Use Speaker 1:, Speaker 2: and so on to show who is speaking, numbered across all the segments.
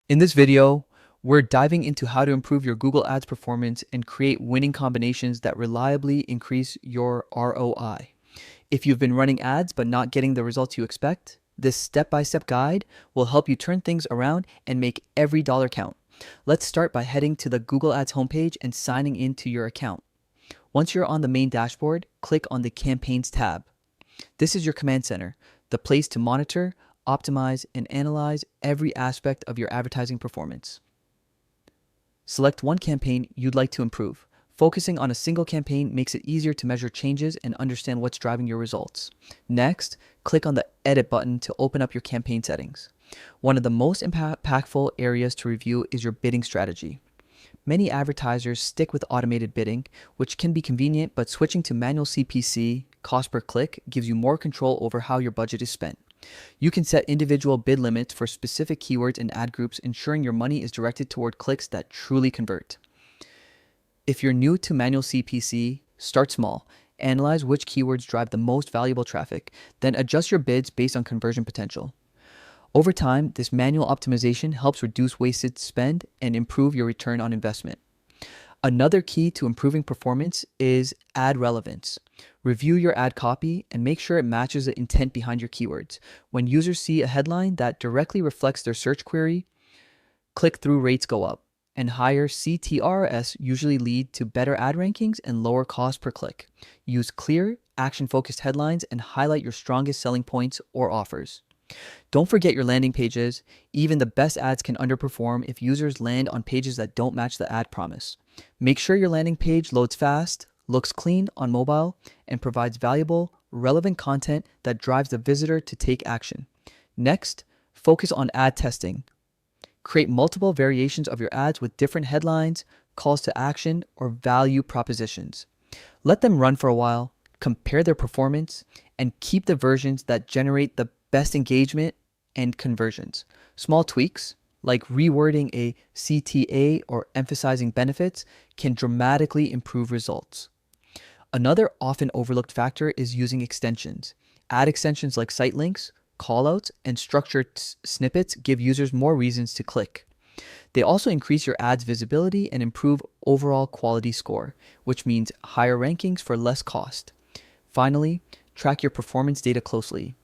Speaker 1: In this video, we're diving into how to improve your Google Ads performance and create winning combinations that reliably increase your ROI. If you've been running ads but not getting the results you expect, this step-by-step guide will help you turn things around and make every dollar count. Let's start by heading to the Google Ads homepage and signing into your account. Once you're on the main dashboard, click on the Campaigns tab. This is your command center, the place to monitor, optimize, and analyze every aspect of your advertising performance. Select one campaign you'd like to improve. Focusing on a single campaign makes it easier to measure changes and understand what's driving your results. Next, click on the Edit button to open up your campaign settings. One of the most impactful areas to review is your bidding strategy. Many advertisers stick with automated bidding, which can be convenient, but switching to manual CPC, cost per click, gives you more control over how your budget is spent. You can set individual bid limits for specific keywords and ad groups, ensuring your money is directed toward clicks that truly convert. If you're new to manual CPC, start small. Analyze which keywords drive the most valuable traffic, then adjust your bids based on conversion potential. Over time, this manual optimization helps reduce wasted spend and improve your return on investment. Another key to improving performance is ad relevance. Review your ad copy and make sure it matches the intent behind your keywords. When users see a headline that directly reflects their search query, click-through rates go up, and higher CTRS usually lead to better ad rankings and lower cost per click. Use clear, action-focused headlines and highlight your strongest selling points or offers. Don't forget your landing pages. Even the best ads can underperform if users land on pages that don't match the ad promise. Make sure your landing page loads fast, looks clean on mobile, and provides valuable, relevant content that drives the visitor to take action. Next, focus on ad testing. Create multiple variations of your ads with different headlines, calls to action, or value propositions. Let them run for a while, compare their performance, and keep the versions that generate the best engagement and conversions. Small tweaks, like rewording a CTA or emphasizing benefits, can dramatically improve results. Another often overlooked factor is using extensions. Ad extensions like site links, callouts, and structured snippets give users more reasons to click. They also increase your ad's visibility and improve overall quality score, which means higher rankings for less cost. Finally, track your performance data closely.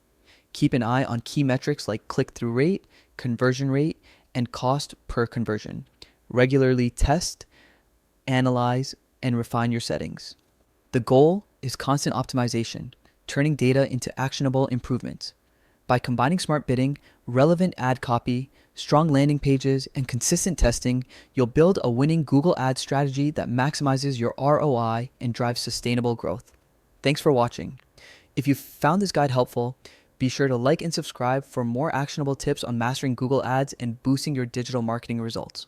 Speaker 1: Keep an eye on key metrics like click-through rate, conversion rate, and cost per conversion. Regularly test, analyze, and refine your settings. The goal is constant optimization, turning data into actionable improvements. By combining smart bidding, relevant ad copy, strong landing pages, and consistent testing, you'll build a winning Google Ads strategy that maximizes your ROI and drives sustainable growth. Thanks for watching. If you found this guide helpful, be sure to like and subscribe for more actionable tips on mastering Google Ads and boosting your digital marketing results.